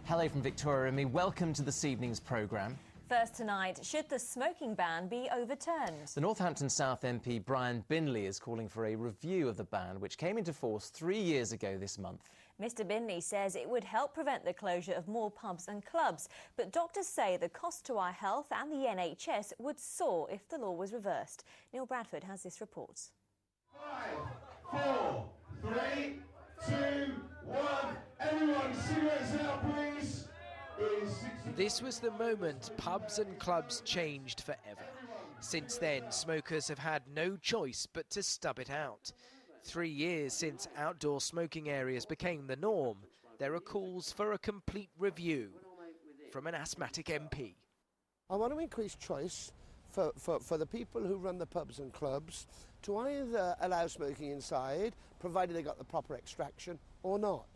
Hello from Victoria and me. Welcome to this evening's programme. First tonight, should the smoking ban be overturned? The Northampton South MP Brian Binley is calling for a review of the ban, which came into force 3 years ago this month. Mr Binley says it would help prevent the closure of more pubs and clubs, but doctors say the cost to our health and the NHS would soar if the law was reversed. Neil Bradford has this report. 5, 4, 3, 2, 1. Everyone, cigarettes out, please. This was the moment pubs and clubs changed forever. Since then, smokers have had no choice but to stub it out. 3 years since outdoor smoking areas became the norm, there are calls for a complete review from an asthmatic MP. I want to increase choice for the people who run the pubs and clubs to either allow smoking inside, provided they got the proper extraction, or not.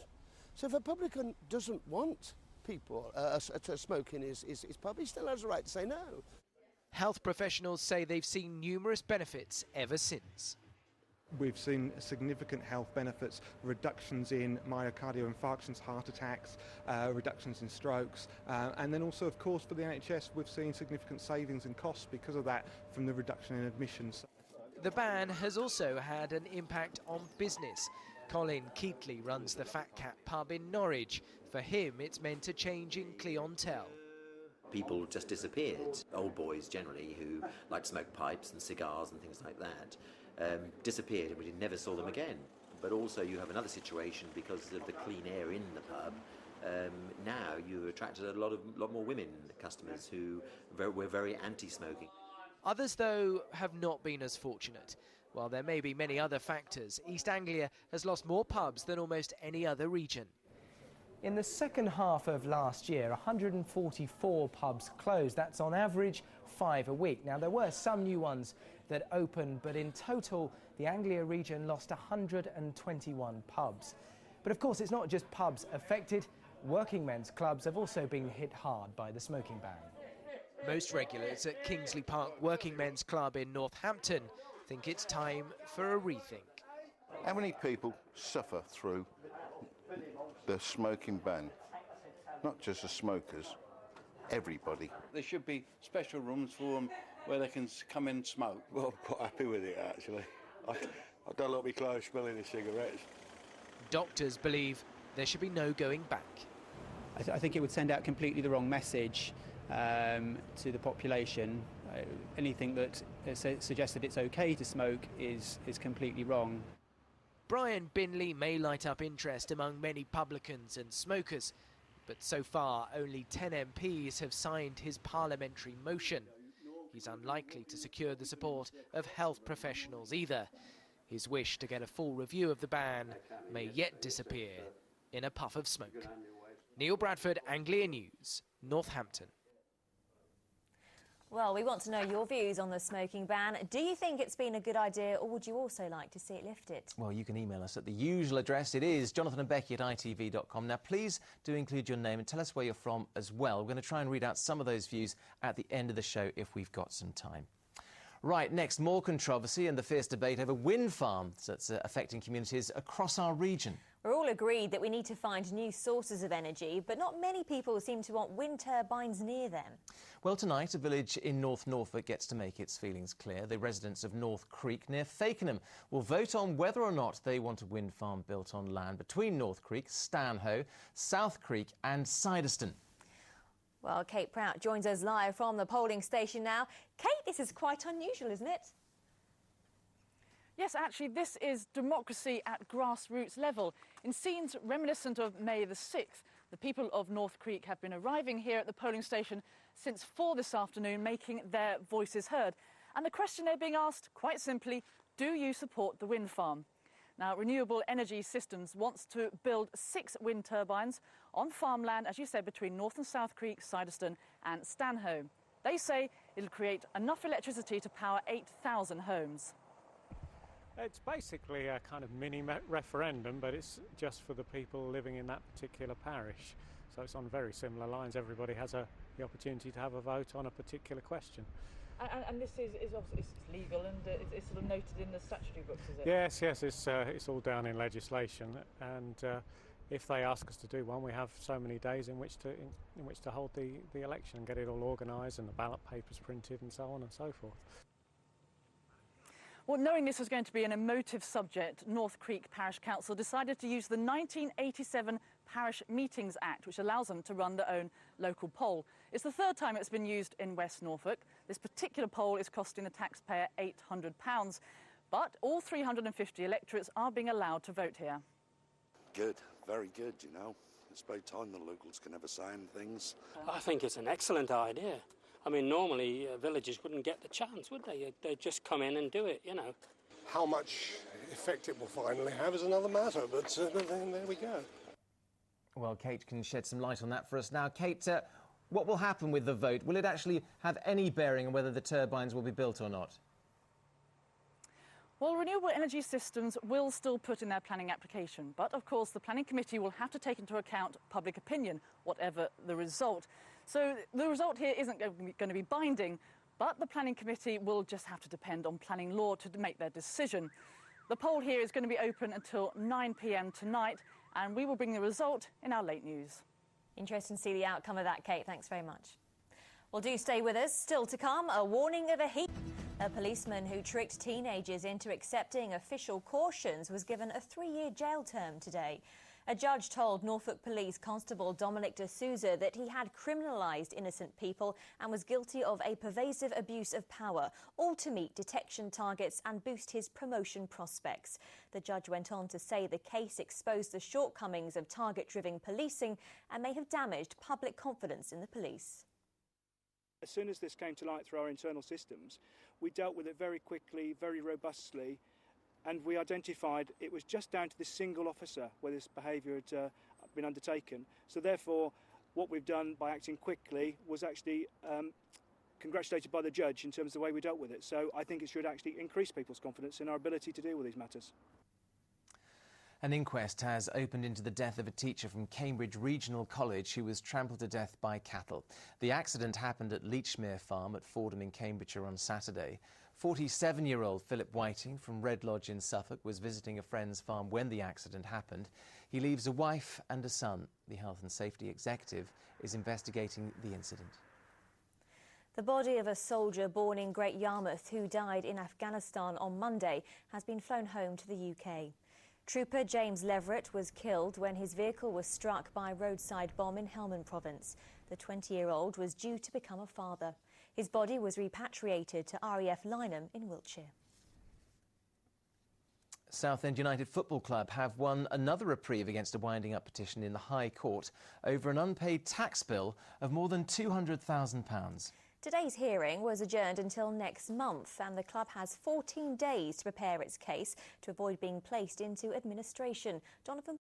So if a publican doesn't want people to smoke in his pub, he still has the right to say no. Health professionals say they've seen numerous benefits ever since. We've seen significant health benefits, reductions in myocardial infarctions, heart attacks, reductions in strokes, and then also, of course, for the NHS, we've seen significant savings in costs because of that from the reduction in admissions. The ban has also had an impact on business. Colin Keatley runs the Fat Cat pub in Norwich. For him, it's meant a change in clientele. People just disappeared. Old boys generally who like to smoke pipes and cigars and things like that disappeared, and we never saw them again. But also you have another situation because of the clean air in the pub. Now you attracted a lot more women customers who were very anti-smoking. Others, though, have not been as fortunate. While there may be many other factors, East Anglia has lost more pubs than almost any other region. In the second half of last year, 144 pubs closed. That's on average 5 a week. Now, there were some new ones that opened, but in total, the Anglia region lost 121 pubs. But of course, it's not just pubs affected. Working men's clubs have also been hit hard by the smoking ban. Most regulars at Kingsley Park Working Men's Club in Northampton think it's time for a rethink. How many people suffer through the smoking ban? Not just the smokers, everybody. There should be special rooms for them where they can come in and smoke. Well, I'm quite happy with it, actually. I don't like my clothes smelling of cigarettes. Doctors believe there should be no going back. I think it would send out completely the wrong message to the population. Anything that suggests that it's OK to smoke is completely wrong. Brian Binley may light up interest among many publicans and smokers, but so far only 10 MPs have signed his parliamentary motion. He's unlikely to secure the support of health professionals either. His wish to get a full review of the ban may yet disappear in a puff of smoke. Neil Bradford, Anglia News, Northampton. Well, we want to know your views on the smoking ban. Do you think it's been a good idea, or would you also like to see it lifted? Well, you can email us at the usual address. It is jonathanandbecky@itv.com. Now, please do include your name and tell us where you're from as well. We're going to try and read out some of those views at the end of the show if we've got some time. Right, next, more controversy and the fierce debate over wind farms that's affecting communities across our region. We're all agreed that we need to find new sources of energy, but not many people seem to want wind turbines near them. Well, tonight, a village in North Norfolk gets to make its feelings clear. The residents of North Creake near Fakenham will vote on whether or not they want a wind farm built on land between North Creake, Stanhope, South Creake and Sideston. Well, Kate Prout joins us live from the polling station now. Kate, this is quite unusual, isn't it? Yes, actually, this is democracy at grassroots level. In scenes reminiscent of May the 6th, the people of North Creake have been arriving here at the polling station since 4 this afternoon, making their voices heard. And the question they're being asked, quite simply, do you support the wind farm? Now, Renewable Energy Systems wants to build 6 wind turbines on farmland, as you said, between North and South Creake, Sideston and Stanhope. They say it'll create enough electricity to power 8,000 homes. It's basically a kind of mini referendum, but it's just for the people living in that particular parish. So it's on very similar lines. Everybody has the opportunity to have a vote on a particular question. And this is obviously it's legal and it's sort of noted in the statutory books, is it? Yes, it's all down in legislation, and if they ask us to do one, we have so many days in which to hold the election and get it all organised and the ballot papers printed and so on and so forth. Well, knowing this was going to be an emotive subject, North Creake Parish Council decided to use the 1987 Parish Meetings Act, which allows them to run their own local poll. It's the third time it's been used in West Norfolk. This particular poll is costing the taxpayer £800, but all 350 electorates are being allowed to vote here. Good, very good, you know. It's about time the locals can have a say in things. I think it's an excellent idea. I mean, normally villagers wouldn't get the chance, would they? They'd just come in and do it, you know. How much effect it will finally have is another matter, but there we go. Well, Kate can shed some light on that for us now. Kate, what will happen with the vote? Will it actually have any bearing on whether the turbines will be built or not? Well, renewable energy systems will still put in their planning application, but of course the planning committee will have to take into account public opinion, whatever the result. So the result here isn't going to be binding, but the planning committee will just have to depend on planning law to make their decision. The poll here is going to be open until 9 p.m. tonight, and we will bring the result in our late news. Interesting to see the outcome of that, Kate. Thanks very much. Well, do stay with us. Still to come, a warning of a heat. A policeman who tricked teenagers into accepting official cautions was given a 3-year jail term today. A judge told Norfolk Police Constable Dominic D'Souza that he had criminalised innocent people and was guilty of a pervasive abuse of power, all to meet detection targets and boost his promotion prospects. The judge went on to say the case exposed the shortcomings of target-driven policing and may have damaged public confidence in the police. As soon as this came to light through our internal systems, we dealt with it very quickly, very robustly, and we identified it was just down to this single officer where this behaviour had been undertaken. So therefore, what we've done by acting quickly was actually congratulated by the judge in terms of the way we dealt with it. So I think it should actually increase people's confidence in our ability to deal with these matters. An inquest has opened into the death of a teacher from Cambridge Regional College who was trampled to death by cattle. The accident happened at Leachmere Farm at Fordham in Cambridgeshire on Saturday. 47-year-old Philip Whiting from Red Lodge in Suffolk was visiting a friend's farm when the accident happened. He leaves a wife and a son. The Health and Safety Executive is investigating the incident. The body of a soldier born in Great Yarmouth who died in Afghanistan on Monday has been flown home to the UK. Trooper James Leverett was killed when his vehicle was struck by a roadside bomb in Helmand Province. The 20-year-old was due to become a father. His body was repatriated to RAF Lynham in Wiltshire. Southend United Football Club have won another reprieve against a winding-up petition in the High Court over an unpaid tax bill of more than £200,000. Today's hearing was adjourned until next month, and the club has 14 days to prepare its case to avoid being placed into administration. Jonathan